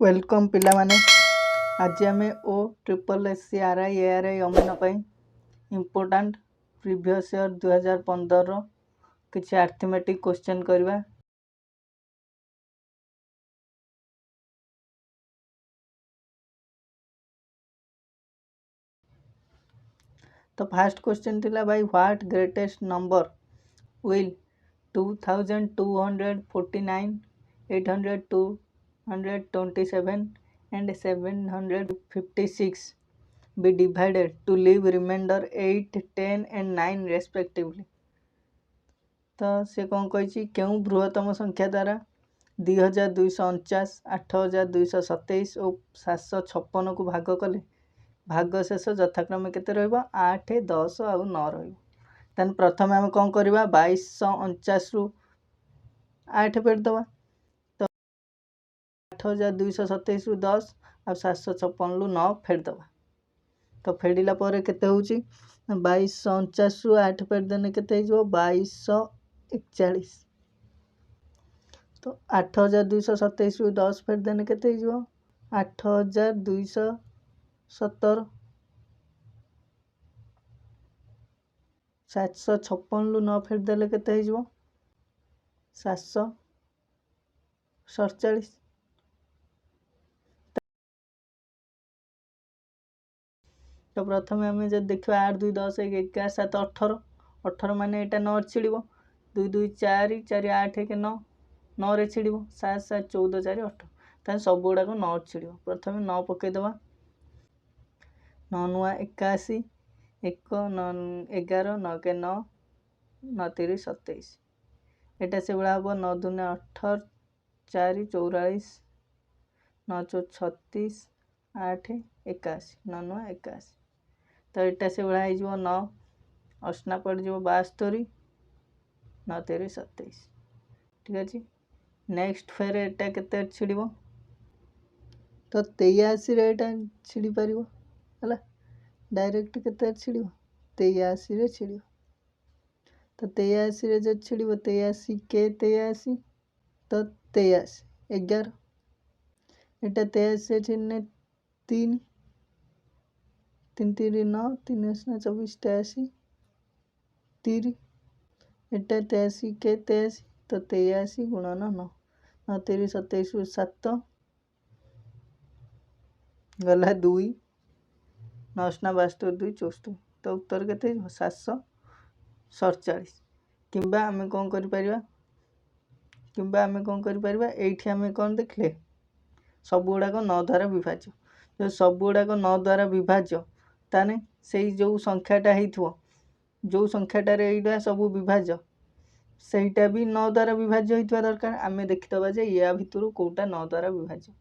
Welcome पिला माने आज आम O triple S C R I A R I अमीन इम्पोर्टाट प्रीवियस ईयर 2015 किसी आर्थमेटिक क्वेश्चन करवा। तो फास्ट क्वेश्चन थिला by what greatest number will 2249 827 and 756 be divided to leave remainder 8, 10 and 9 respectively। तो से कौन कही क्यों बृहत्तम संख्या द्वारा 2249, 8227 और 756 को भाग कले भाग शेष यथाक्रमे केते रहइबो 8, 10 और 9 रहइबो। देन प्रथम आम कौन करवा 2249 रु 8 फेड दवा, तो 8227 रु 10 और 756 रु 9 फेड दवा। तो फेडिला पर केते होउची 2249 रु 8 फेड देने केते हिजो 2241। तो 8227 रु 10 फेड देने केते हिजो 8217। 756 रु 9 फेड देले केते हिजो 747। तो प्रथम आम जब देखा 8, 2, 10, 1, 11, 7, 18 18 मान यहाँ 9 छिड़ 2, 2, 4, 4, 8, 1, 9 9 रे छिड़ 7, 7, 14, 4, 8 तेज सब गुड़ाक 9 छिड़। प्रथम 9 पकईदे 9 नुआ 81 1 9 11 9 के 9 9 3 27 एटा से भाया हम 9 दूने 18 4 44 9 4 36 8 81 9 नुआ 81। तो यहाँ से भाया 9 अशना पड़ जाव 72 9 3 27। ठीक अच्छे नेक्स्ट फेर एटा केते छिड़ तो 83 रे एटा छिड़ी पार है डायरेक्ट केते छिड़ 83 रे छिड़। तो 83 रे जो छिड़ 83 के 83 तो 23 11 एटा 23 छिड़ने 3 3 3 9 3 24 83 3 एटा 83 के 83 तो 83 गुणन 9 9 3 27 7 गला 2 9 72 2 64। तो उत्तर के 747। किंबा आम कौन कर ये आम कौन देखले सब गुड़ाक 9 द्वारा विभाज्य। जो सब गुड़ाक 9 द्वारा विभाज्य ताने से जो संख्याटा हो जो संख्याटार यहाँ सब विभाज्य सहीटा भी 9 द्वारा विभाज्य होता दरकार। आम देखीदबा जे या भितर कौटा 9 द्वारा विभाज्य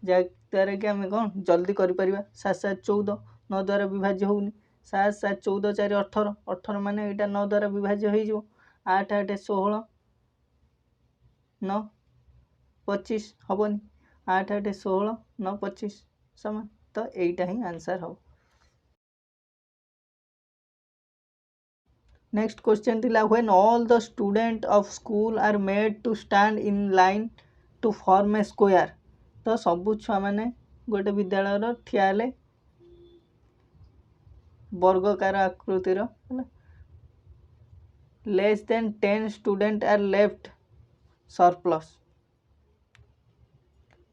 जद्वारा कि आम कौन जल्दी कर 7 7 14 9 द्वारा विभाज्य होनी 7 7 14 4 18 18 मान यहाँ 9 द्वारा विभाज्य हो 8 8 16 9 25 हेनी 8 8 16 9 25 समान। तो यहीटा ही आंसर हो। नेक्स्ट क्वेश्चन थिला when all the student of school are made to stand in line to form a square. तो सबू छुआ मैंने गोटे विद्यालय ठिया हेले वर्गकार आकृतिर less than 10 student are left surplus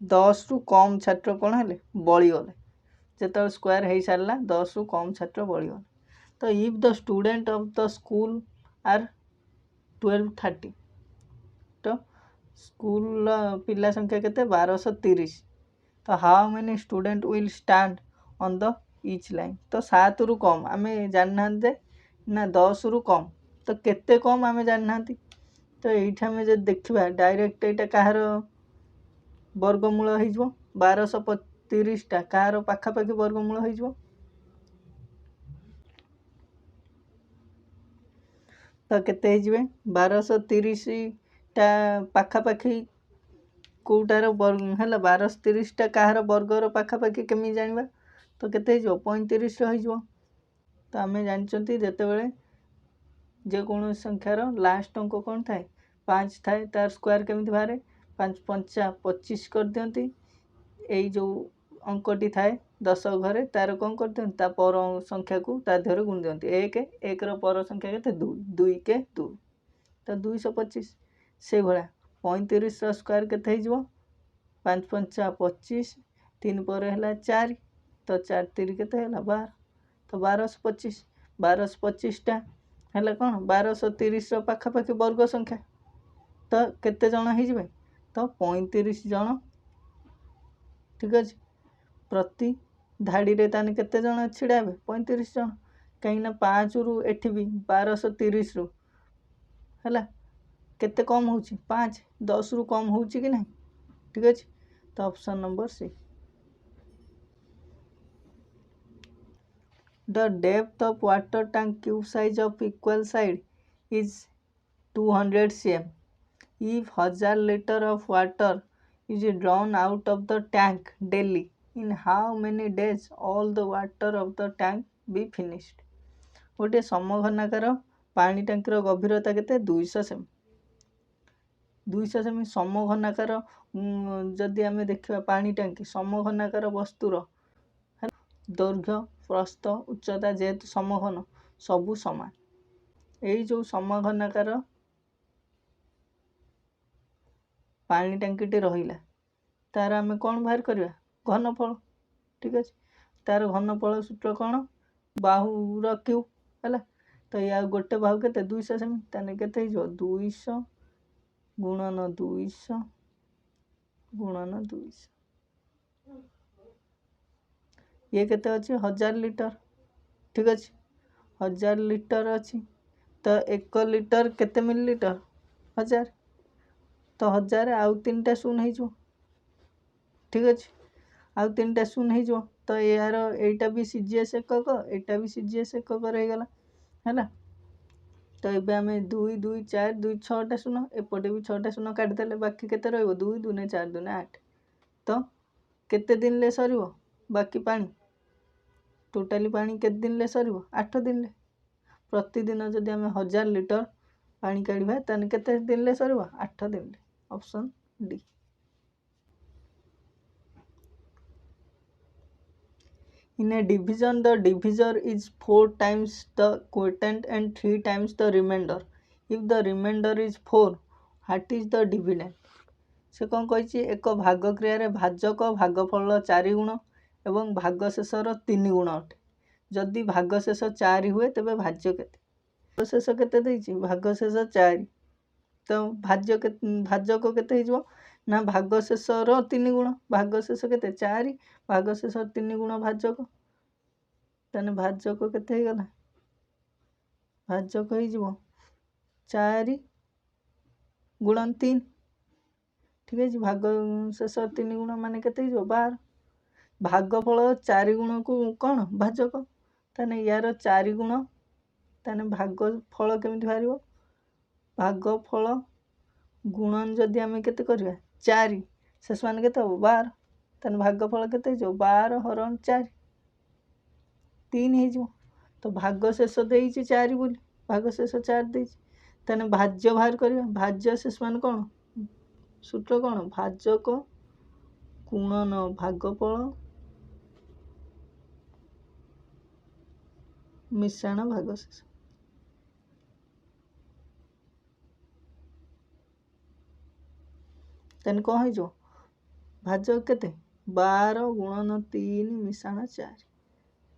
10 रु कम छात्र कौन है बड़ीगले जो स्क्वायर हो सारा 10 रु कम छात्र बड़ीगले। तो if the student of the school are 1230 तो स्कूल पिला संख्या केते 1230। तो how many student will stand on the each line. तो 7 रु कम आम जानना ना 10 रु कम तो केते कम आम जानना। तो ये आम जो देखा डायरेक्ट यहाँ कहार वर्गमूल हो 1230 टा कहार पाखापाखि वर्गमूल हो। तो केते 1230 टा पाखापाखि कौटार है 1230 टा कहार वर्गर पाखापाखि केमी जाना। तो केते 35 हो। तो आम जानते जितेबाला जेकोसी संख्यार लास्ट अंक कौन थाए 5 थाए तार स्क्वायर केमी बाहर 5 5 25 कर दियंती ଏଇ ଯେଉଁ ଅଙ୍କଟି ଥାଏ 10 ଘରେ ତାର କ'ଣ କରିଦିଅନ୍ତି ତା ପର ସଂଖ୍ୟାକୁ ତା ଦେହରେ ଗୁଣି ଦିଅନ୍ତି। 1ର ପର ସଂଖ୍ୟା କେତେ 2, 2 କେ 2 ତ 225। ସେଇଭଳିଆ 35ର ସ୍କୋୟାର କେତେ ହେଇଯିବ 5 ପଞ୍ଚା 25, 3 ପରେ ହେଲା 4 ତ 4 3 କେତେ ହେଲା 12 ତ 1225। 1225ଟା ହେଲେ କ'ଣ 1230ର ପାଖାପାଖି ବର୍ଗ ସଂଖ୍ୟା ତ କେତେ ଜଣ ହେଇଯିବେ ତ 35 ଜଣ। ଠିକ୍ ଅଛି, ପ୍ରତି ଧାଡ଼ିରେ ତାହେଲେ କେତେ ଜଣ ଛିଡ଼ା ହେବେ 35 ଜଣ, କାହିଁକିନା 5ରୁ ଏଠି ବି 1230ରୁ ହେଲା କେତେ କମ୍ ହେଉଛି 5, 10ରୁ କମ୍ ହେଉଛି କି ନାହିଁ। ଠିକ୍ ଅଛି, ତ option number C. The depth of water tank cube size of equal side is 200 cm. If 1000 liter of water is drawn out of the tank daily, in how many days all the water of the tank be finished? गोटे समघनाकार पानी टांकीर गभीरता केते 200 semi. 200 semi समघनाकार जदि आम देखा पानी टांकी समघनाकार वस्तुर दैर्घ्य प्रस्थ उच्चता जेहेतु समघन सबू समान। यही जो समघनाकार पानी टांकीटी रहिला तार आम कौन बाहर करवा घनफल। ठीक अच्छे, तार घनफल सूत्र कौन बाहुर क्यूब है तो या गोटे बाहु के 200 सेमी ताने केते 200 गुणन 200 गुणन 200 ये केते अच्छे 1000 लिटर। ठीक अच्छे, 1000 लिटर अच्छी तो 1 लिटर केते मिलीलीटर 1000 तो 1000 आउ 3टा शून्य हो। ठीक अच्छे, आउ 3टा शून्य हो तो यार एटा भी सीजीएस एकक एटा भी सीजीएस एकक रहीगला है। तो ये आम 2 2 4 2 6टा शून्य एपटे भी 6टा शून्य काटिदेले बाकी केते रहिबो 2 2 4 2 8 तो केते दिन ले सरीबो बाकी पानी टोटाली पानी केते दिन ले सरीबो 8 दिन ले। प्रतिदिन जदि आम 1000 लिटर पानी काढ़ा ताने केते दिन ले सरीबो 8 दिन ले। Option D. In a division, the divisor is 4 times the quotient and 3 times the remainder. If the remainder is 4, what is the dividend? से कौन कही एक भाग क्रिय भाजक भागफल 4 गुण एवं भागशेषर 3 गुण अटे। जदि भागशेष 4 हुए तेबे भाज्य केते भागशेष केते देइछि भागशेष 4 तो भाजक केते हिजो ना भागशेषर 3 गुण भागशेष केते 4 भागशेषर 3 गुण भाजक ताने भाजक केते गला भाजक हिजो 4 गुणन 3। ठीक है, भागशेष 3 गुण माने केते हिजो 12 भागफल 4 गुण को कौन भाजक ताने यार 4 गुण ताने भागफल केमिति बाहरिबो भागफल गुणन जदि आम केते करबा 4 शेष मान केते हो 12 ताने भागफल केते हो 12 हरण 4 3 हो तो भागशेष देइछि 4 बोली भागशेष 4 देइछि ताने भाज्य बाहर करबा भाज्य शेष मान कौन सूत्र कौन भाजक गुणन भागफल मिश्रण भागशेष। ताने कौन हो भाजक केते 12 गुणन 3 मिश्रण 4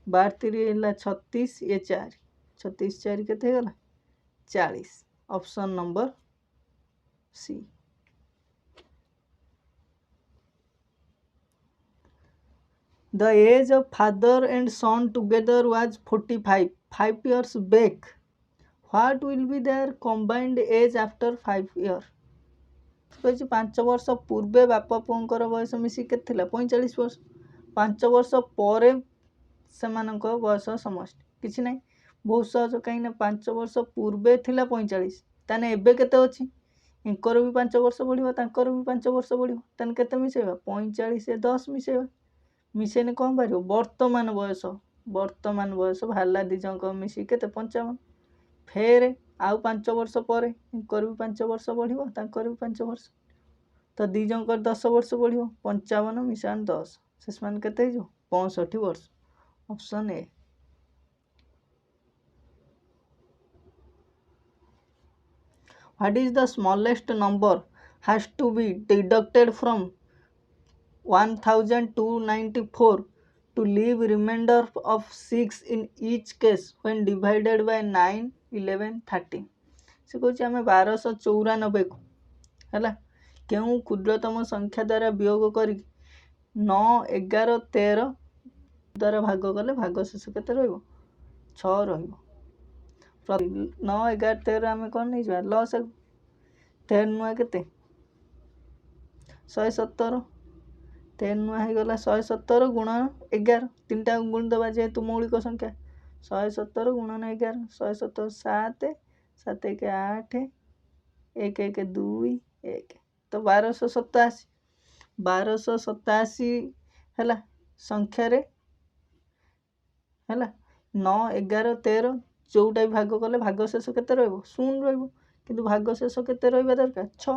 12 3 है 36 ये 4 36 4 केते गला 40। Option number C. The age of father and son together was 5 years back. What will be their combined age after 5 years? कही 5 वर्ष पूर्वे बापा पुओंकर बयस मिसी केते 45 वर्ष 5 वर्ष पर सेमानक बयस समष्टि किछि नै बहुत सहज कहीं 5 वर्ष पूर्वे थिला 45 ताने एबे केते अछि इनकर भी 5 वर्ष बढ़िबो तांकर भी 5 वर्ष बढ़िबो ताने केते मिसेबा 45 ए 10 मिसेबा मिसेने कौन बाहर वर्तमान बयस भाला दिजक मिसी केते 55 फेर आउ 5 वर्ष पर इनकर भी 5 वर्ष बढ़िबो तांकर भी 5 वर्ष तो दी जणकर 10 वर्ष बढ़ियो 55 मिशान 10 शेष मान केते हो 65 वर्ष option A. What is the smallest number has to be deducted from 1294 to leave remainder of 6 in each case when divided by 9, 11, 13? से कहूँ आम 1294 को है क्यों क्षुद्रतम संख्या द्वारा वियोग कर 9, 11, 13 द्वारा भाग कले भागशेष केते रहिबो 6 रहिबो। 9, 11, 13 आम कौन नहीं जा लस 13 नुआ केते 117 13 नुआ हो गला 117 गुणन 11 तीनटा गुण दबा जेहेतु मौलिक संख्या 117 गुणन 11 117 7 7 1 8 1 1 2 1 तो 1287 है संख्यार है 9, 11, 13 जोटा भी भाग कले भागशेष केते रहिबो 0 रहिबो किंतु भागशेष केते रहिबा दरकार 6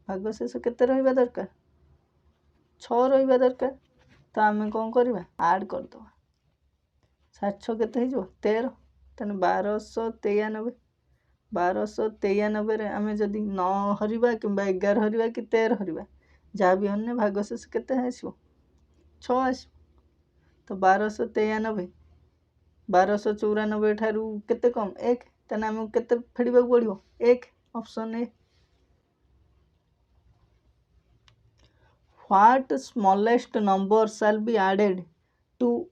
भागशेष केते रहिबा दरकार 6 रहिबा दरकार तो आम कौन करवा ऐड कर दो 7 केते हो 13 तेन 1293 1293 रे आम जदि 9 हरिबा किंबा 11 हरिबा कि 13 हरिबा जहाँ भी अन्य भागशेष केते आसो 6 आसो तो 1293 1294 ठारू केते कम 1 तेना आम केते फेडिबा पड़िबो 1 option A. What smallest number shall be added to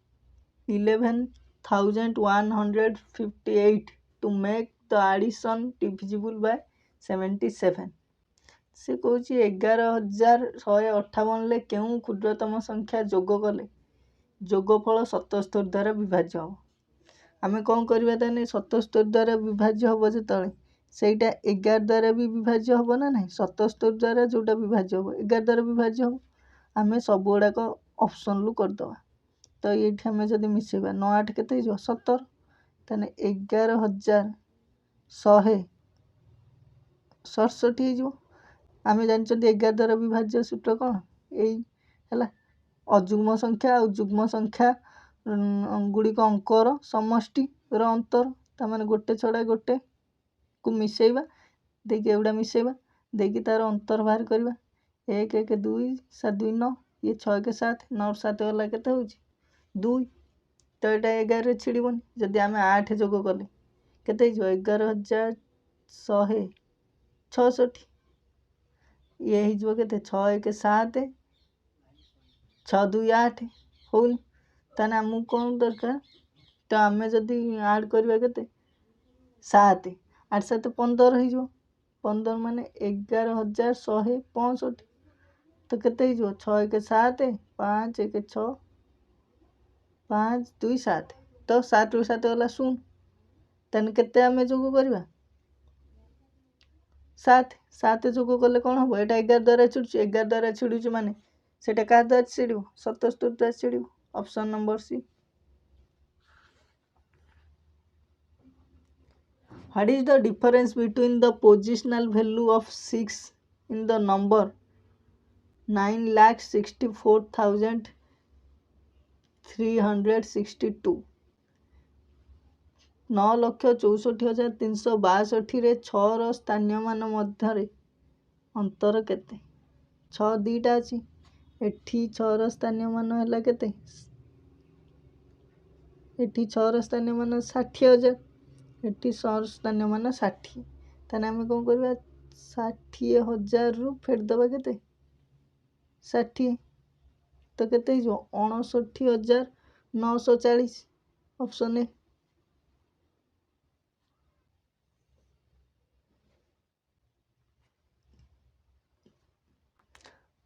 11,158 to make the addition divisible by 77? से कहूँ 11,158 क्यों क्षुद्रतम संख्या जोग कले जोगफल 77 द्वारा विभाज्य हम आम कौन करवा 77 द्वारा विभाज्य हम जो सेटा 11 द्वारा भी विभाज्य हम ना ना 77 द्वारा जोटा विभाज्य हम 11 द्वारा विभाज्य हम आम सब गुड़ाक ऑप्शन रु करदे तो ये आम जब मिसेबा 9 8 केते 17 तेने 11,167 हो आम जानते 11 द्वारा विभाज्य सूत्र कौन यही है अजुग्म संख्या और जुग्म संख्या गुड़िक अंकर समष्टि अंतर तार गोटे छड़ा गोटे को मिसेबा देखिए एगुड़ा मिसेबा देखिए तार अंतर बाहर करवा 1 1 2 7 2 9 ये 6 1 7 9 7 गला केते हो 2 तो यहाँ 11 छिड़बनी जदि आम 8 जोग कले केते 11,166 ये हो के 6 1 7 6 2 8 होनी ताने आमको कौन दरकार तो आम जदि ऐड करवा के 7 8 7 15 हो 15 माने 11,165 तो केते 6 1 7 5 1 6 5 2 7 तो 7 रु 7 गला 0 तेन केते आम जोग करवा 7 7 जोग कले कौन हम यहाँ 11 द्वारा छिड़ुच 11 द्वारा छिड़ुच माने सेटा क्या द्वारा छिड़ 77 द्वारा छिड़ option number C. What is the difference between the positional value of 6 in the number 9,64,362 9,64,362 रे 6 रो स्थानीय मान मध्य अंतर केते 6 दीटा अच्छी एठी 6 रो स्थानीय मान है केते एठी 6 रो स्थानीय मान 60,000 एठी 6 रो स्थानीय मान 60 ताने आम कौन करवा 60,000 रु फेड दबा केते 60 तो केते 59,940 option A.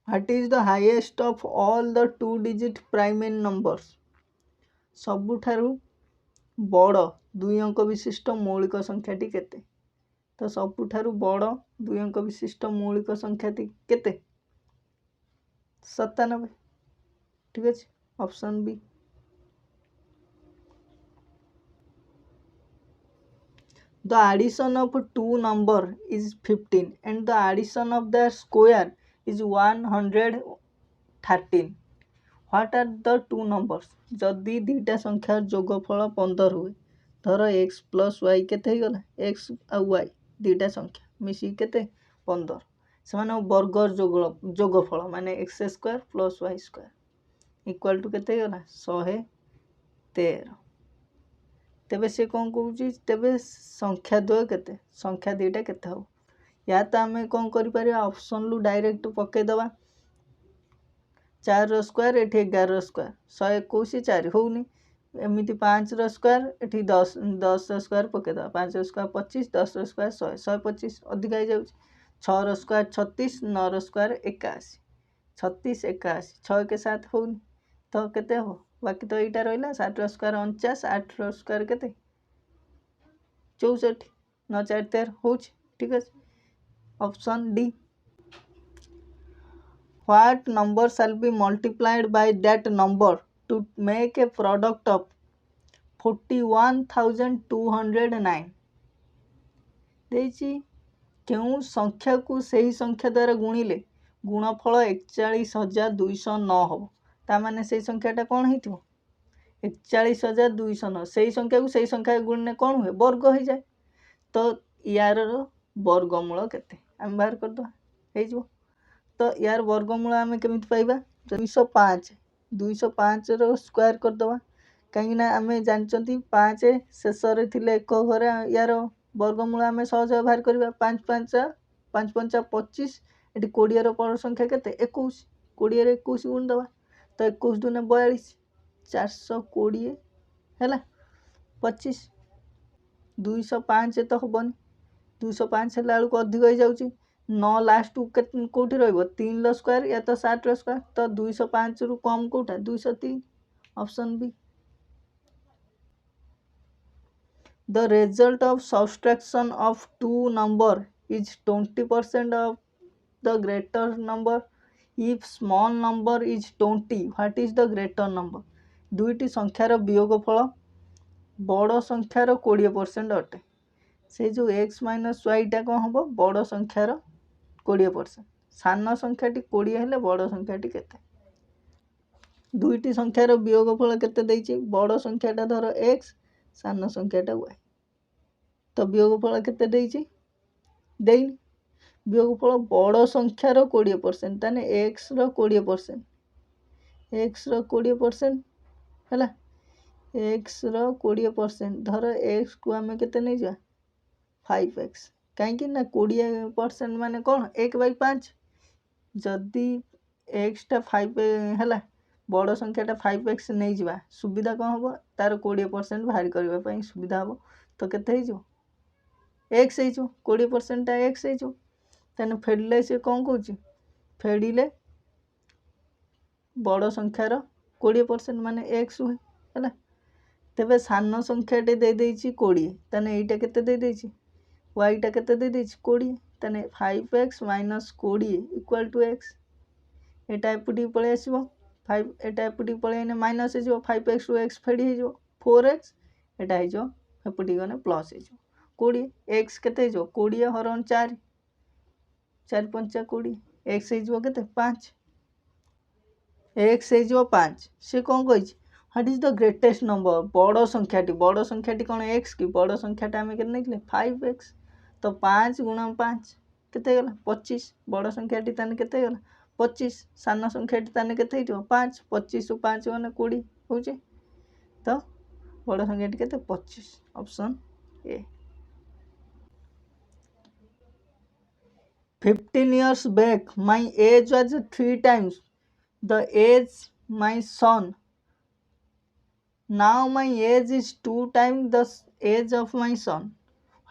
What is the highest of all the 2-digit prime numbers? सबुठारु बड़ 2 अंक विशिष्ट मौलिक संख्याटी केते तो सबुठारु बड़ 2 अंक विशिष्ट मौलिक संख्याटी केते 97 ठीक है option B. The addition of two number is 15 and the addition of their square is 113. What are the two numbers? जदि दुईटा संख्यार जोगफल 15 हुए धर x प्लस y केते गला x आ y दुईटा संख्या मिसी केते 15 से वर्गर जोगफल माने x square plus y square equal to केते गला 113. तेबे से कौन कहूँ तेबे संख्या द्वय केते संख्या दुईटा केते हो या तो आम कौन कर ऑप्शन रु डायरेक्ट पकईदबा 4 स्क्वायर ये 11 स्क्वायर 121 4 होनी एमती 5 स्क्वायर ये 10 स्क्वायर पकईदबा 5 स्क्वायर 25 10 स्क्वायर 100 125 अधिक हो जाए 6 स्क्वायर 36 9 स्क्वायर 81 36 81 6 के 7 होनी तो केते हो बाकी तो यहाँ रहा 7 स्क्वायर 49 8 स्क्वायर केते 64 9 4 13 हो ठीक अच्छे. Option D. What number shall be multiplied by that number to make a product of 41,209? देखिए क्यों संख्या को सही संख्या द्वारा गुणिले गुणफल 41,209 हम ताने से संख्याटा कौन हो 41,209 से संख्या को सही संख्या गुणने कौन हुए वर्ग हो जाए तो यार वर्गमूल केते आम बाहर करदे हो तो यार वर्गमूल आम केमी पाइबा 205 205 स्क्वायर करदे कहीं आम जानते 5 शेष एक घर यार वर्गमूल आम सहज बाहर करवा 5 5 5 5 25 ये 20 बड़ संख्या के 21 20 21 गुण दबा तो 21 दूने 42 420 है 25 205 तो हेनी 205 है बेलू अधिक हो जाऊँगी 9 लास्ट कौटी रीन स्क्वायर या तो 60 स्क्वायर तो 205 रु कम कौटा 203 option B. The result of subtraction of two number is 20% of the greater number. If small number is 20, what is the greater number? दुईटी संख्यार वियोगफल बड़ संख्यार 20% अटे से जो x माइनस वाईटा कौन हम बड़ संख्यार 20% सान संख्याटी 20 हेले बड़ संख्याटी केते दुईटी संख्यार वियोगफल केते देइछि बड़ संख्याटा धर x सान संख्याटा y तो वियोगफल केते देइछि देइनि वियोगफल बड़ संख्यार 20% ताने x रो 20% x रो 20% है x रो 20% धर x को आम केते नहीं जा 5x कहीं ना 20% माने कौन 1/5 जदि x टा 5 है बड़ संख्याटा 5x नहीं जा सुविधा कौन हम तार 20% बाहर करने सुविधा हम तो केते हो x हो 20% टा x हो तेने फेड़े से कौन कौच फेड़े बड़ संख्यार 20% माने x हुए है तेरे सान संख्याटे दे 20 तेने यहीटा केते दे देछि वाईटा केते दे देछि 20 तेने 5x minus 20 equal to x एटा एपटी पळे आसीबो 5 एटा एपटी पळे ने माइनस हो 5x रु x फेडी हो 4x एटा हो एपटी गने प्लस हो 20 x केते हो 20 हरण 4 4 5 20 x हो केते 5 x हो 5 से कौन कहि what is the greatest number बड़ संख्याटी कौन x की बड़ संख्याटा आम के नहीं 5x तो 5 गुणा 5 केते गला 25 बड़ संख्याटी ताने केते गला 25 सान संख्याटी ताने केते हिटो 5 25 रु 5 गने 20 होचे तो बड़ संख्याटी केते 25 option A. 15 years back my age was 3 times the age my son. Now my age is 2 times the age of my son.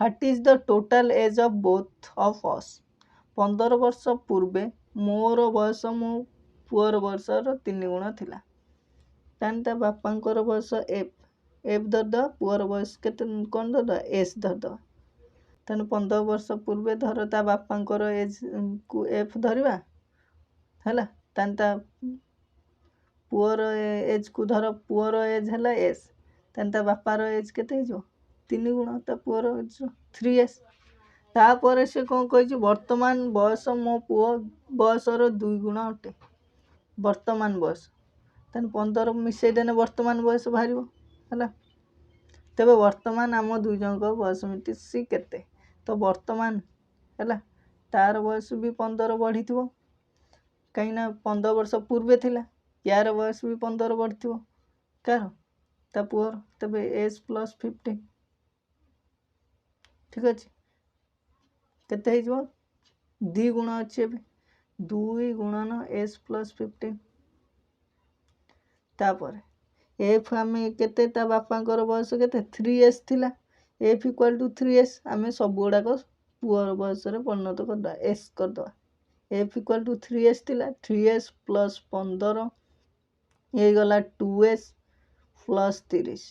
What is the total age of both of us? 15 वर्ष पूर्वे मोर बयस मो poor बयसर 3 गुण थिला तान ता बापांकर बयस f धरद poor बयस केते कौन धरद s धरद तान 15 वर्ष पूर्वे धर ता बापांकर एज को f धरिबा हैला तान ता पुअर एज को धर पुअर एज हैला s तान ता बापार एज केते हो 3 गुण ता पुअर 3s तापर से कौन कही वर्तमान बयस मो पुओ बयसर 2 गुण अटे वर्तमान बयस तेन 15 मिसेदेने वर्तमान बयस बाहर है तेबे वर्तमान आम दुई जन बयस मिसी केते तो वर्तमान है तार बयस भी 15 बढ़ी कहीं 15 वर्ष पूर्वे थिला यार बयस भी 15 बढ़ी कार ता पुअर तेबे एस प्लस 15 ठीक अच्छे केते हो 2 गुण अच्छे 2 गुणन एस प्लस 15 तापर एफ आम केते ता बापांकर बयस केते 3s थिला एफ इक्वल टू 3s आम सब गुड़ाक पुअर बयस परिणत करदे एस करदे एफ इक्वल टू 3s थिला 3s प्लस 15 ये गला 2s प्लस 30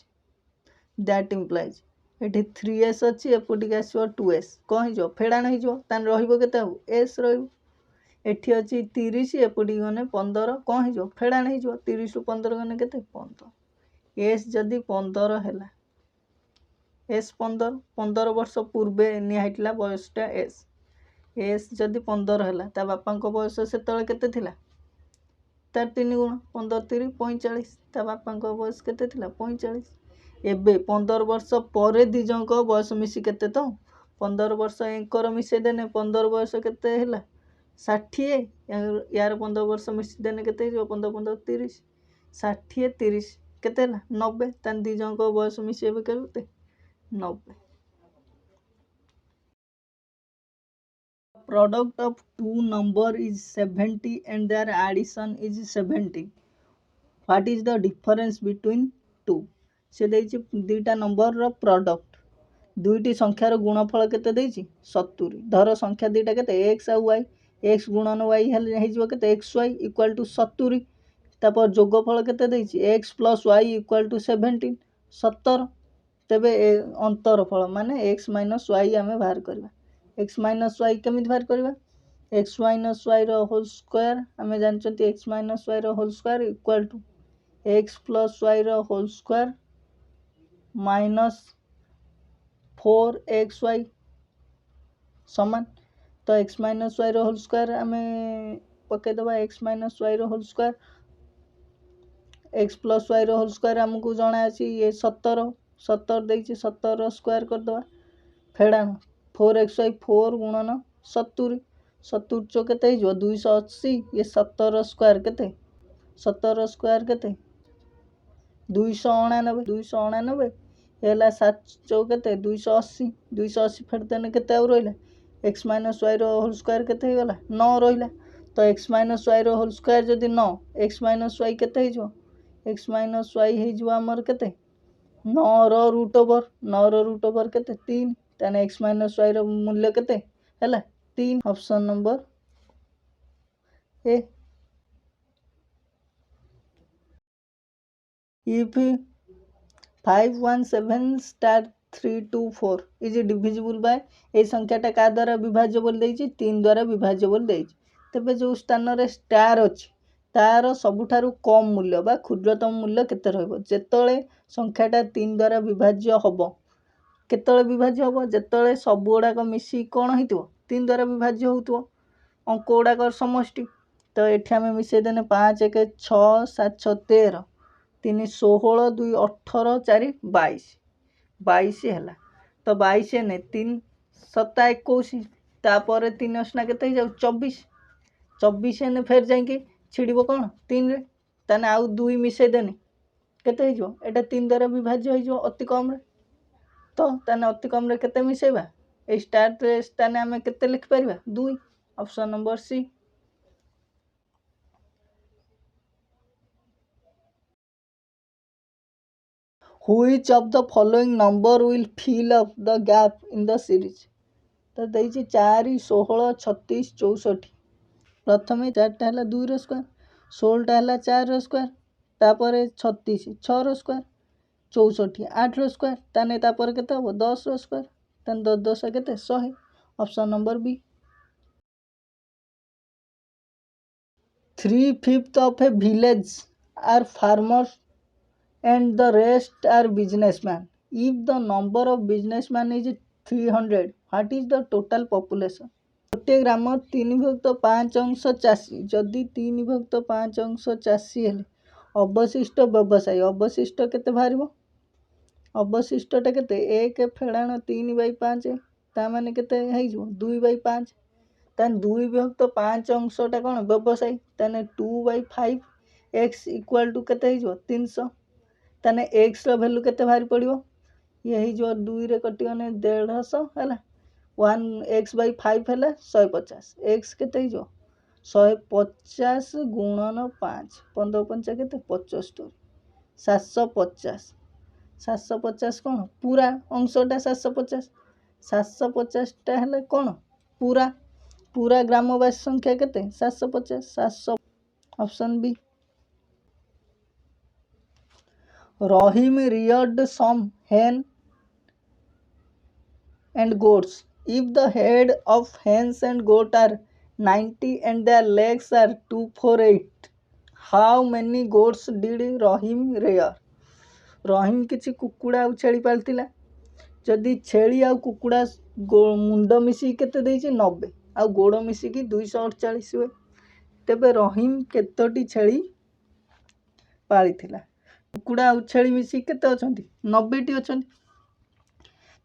दैट इम्प्लाइज ये 3s अच्छी एपटिक आसो 2s कौन हो फेड़ाण हो के एस रही अच्छी 30 एपटिक गने 15 कौन हो फेड़ाण हो 30 रु 15 गने के 15 एस जदि 15 है एस 15 वर्ष पूर्वे निहाइला बयसटा एस एस जदि 15 है ता बापा बयस से के तार 3 गुण 15 30 45 ता बापा बयस के 45 एबे 15 वर्ष पर दिज बयस मिसी के तो 15 वर्ष एंकर मिसेदेने 15 बयस के 60 यार 15 वर्ष मिसीदेने के 15 15 30 60 30 के 90 तान दिज बयस मिसेबे के 90 product of two number is 70 and their addition is 70 what is the difference between two से देछि दुईटा नंबर रो प्रोडक्ट दुईटी संख्यार गुणफल केते देछि 70 धर संख्या दुईटा केते x आ y x गुणन y हे जिवो केते xy इक्वल टू 70 तापर जोगफल केते देछि x plus y equal to 17 70 तेबे अंतरफल माने x माइनस y आमे बाहर करबा x माइनस वाई केमी बाहर करवा X minus Y whole square आम जानते X minus Y whole square equal to X plus Y whole square minus 4xy समान तो x minus Y whole square आम पकईदबा X minus Y whole square X plus Y whole square आमको जना अच्छी ये 70 देती 70 स्क्वायर करदे फेड़ाण 4xy 4 गुणन 70 70 चो के 280 ये 70 स्क्वायर के 70 स्क्वायर के 299 299 ये 7 चौ के 280 280 फेरदेने के रहा x minus Y whole square के गला 9 रहा तो x minus Y whole square जदि 9 एक्स माइनस वाई के एक्स माइनस वाई होमर के 9 रूट ओवर के 3 ताने एक्स माइनस वाई मूल्य केते हैला 3 option number A if 517*324 is divisible by A संख्याटा का द्वारा विभाज्य बोल देछि 3 द्वारा विभाज्य बोल देछि तबे जो स्थान रे स्टार अछि तार सबुठारु कम मूल्य बा क्षुद्रतम मूल्य केते रहबो जेतळे संख्याटा 3 द्वारा विभाज्य हबो केतळे विभाज्य हम जिते सब गुड़ाक मिसी कौन हो 3 द्वारा विभाज्य हो अंक गुड़ाक समष्टि तो ये आम मिसेदेने 5 1 6 7 6 13 3 16 2 18 4 22 22 है तो 22 ने 3 7 21 तापर 3 असना के 24 24 ने फेर जाकि छिड़ब कौन 3 रे ताने आउ 2 मिसेदेने केते हो एटा 3 द्वारा विभाज्य हो अति कम रे तो ताने अति कम रे केते मिसेबा ए स्टार्ट रे ताने आमे केते लिख परबा 2 option number C Which of the following number will fill up the gap in the series तो देछि 4 16 36 64 प्रथमे 4टा हला 2 रो स्क्वायर 16टा हला 4 रो स्क्वायर तापर 36 6 रो स्क्वायर 64 8 रो स्क्वायर ताने तापर केते हो 10 रो स्क्वायर ताने 10 10 केते 100 option number B 3/5 of a village are farmers and the rest are businessmen If the number of businessmen is 300, what is the total population? गोटे ग्राम 3/5 चाषी जदि 3/5 चाषी हेले अवशिष्ट व्यवसायी अवशिष्ट केते बाहर अवशिष्टटा केते 1 फेड़ाण 3/5 ता माने केते हो 2/5 तान 2/5 अंशटा कौन व्यवसायी ताने 2/5 x इक्वल टू केते हो 300 ताने x रो वैल्यू केते बाहर पड़ियो ये हो 2 रे कटिगने 150 हैला 1 x/5 हैला 150 x केते हो 150 गुणन 5 15 5 केते 75 750 750 कौन पूरा अंशटा 750 टा हेले कौन पूरा ग्रामवासी संख्या केते 750 700 option B Rahim reared some hen and goats. If the head of hens and goat are 90 and their legs are 248, how many goats did Rahim rear? Rahim किछि कुकुड़ा आ छेली पालतिला जदि छेली आ कुकुड़ा मुंड मिसी केते देछि 90 आ गोड़ मिसी की 248 हुए तेबे रहीम केतोटी छेली पालिथिला कुकुड़ा आ छेली मिसी केते अछंती 90 टी अछंती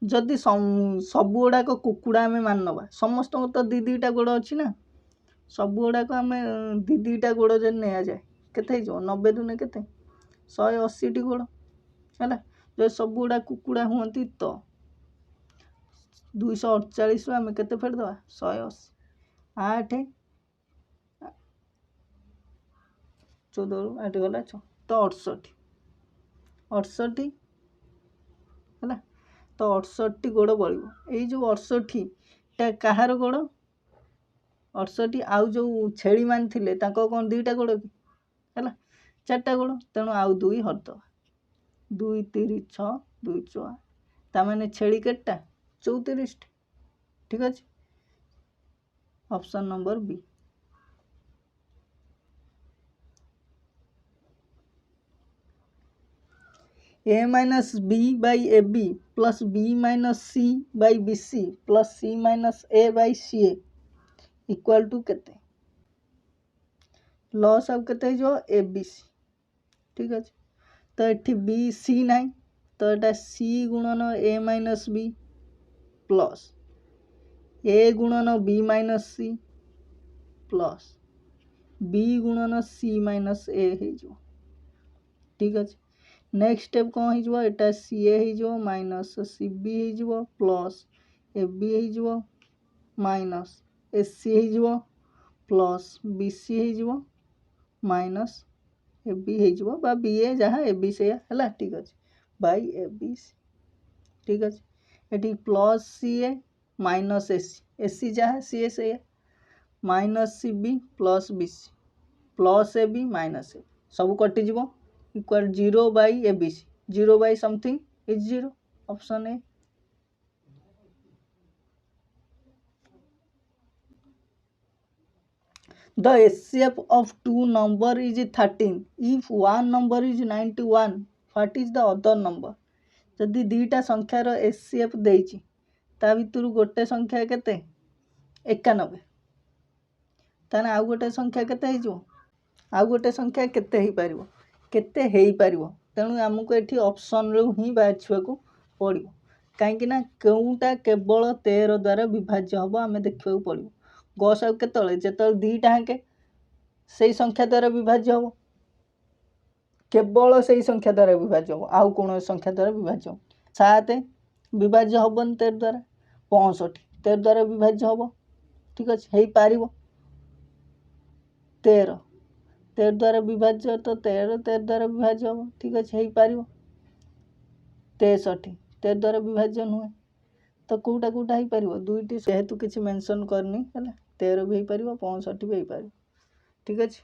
जदि सब गुड़ाक कुकुड़ा आम मानवा समस्त तो दीटा गोड़ अच्छी ना सब गुड़ाक आम दीटा गोड़ जब नि जाए केते 90 दुने केते 180 टी गोड़ है जो सब गुड़ा कुकुड़ा हूँ तो 248 आम केते फेरदे 180 8 14 8 गला 6 तो 68 है तो 68 गोड़ बढ़ यो 68 टा कहार गोड़ 68 आउ जो छेली मान थिले ताको कौन दीटा गोड़ कि है 4टा गोड़ तेणु आउ 2 हरदवा 2 3 6 2 4 ताने छेली केटा 34 ठीक अच्छे option number B a minus b by ab plus b minus c by bc plus c minus a by ca equal to केते लॉस अब केते जो abc ठीक अच्छे तो ये बी सी ना तो ये सी गुणन a minus b plus a गुणन b minus c plus b गुणन c माइनस a हो ठीक अच्छे नेक्स्ट स्टेप कौन हो एटा सी ए हो माइनस सी बी हो प्लस ए बी हो माइनस ए सी हो प्लस बी सी हो माइनस ए बी हो बा बी ए जहाँ ए बी से है ठीक अच्छे बाई ए बी सी ठीक अच्छे ये प्लस सी ए माइनस ए सी जहाँ सी ए से minus C B plus B C plus A B minus A सब कटिज equal 0 by ABC 0 by something is 0 option A the HCF of two number is 13 if one number is 91 what is the other number जदि दीटा संख्यार HCF देइछि ता भितर गोटे संख्या केते 91 ताने आउ गोटे संख्या केते हिजो आउ गोटे संख्या केते ही पारिबो केते हेई पारिबो तेणु आमको एठी ऑप्शन रो ही बाछुआ पड़ो कहीं कौटा केवल 13 द्वारा विभाज्य हम आम देखा पड़ो गस आउ केतले जेतले दीटा हांके से संख्या द्वारा विभाज्य हम केवल से संख्या द्वारा विभाज्य हम आउ कौन संख्या द्वारा विभाज्य हम 7 विभाज्य हम 13 द्वारा 65 13 द्वारा विभाज्य हम ठीक अच्छे हो पार 13 13 द्वारा विभाज्य तो 13 द्वारा विभाज्य हम ठीक अच्छे हो पार 63 13 द्वारा विभाज्य नुहे तो कौटा कौटा हो पार दुईटी जेहेतु किसी मेंशन करनी है 13 भी हो पार 65 भी हो पार ठीक अच्छे।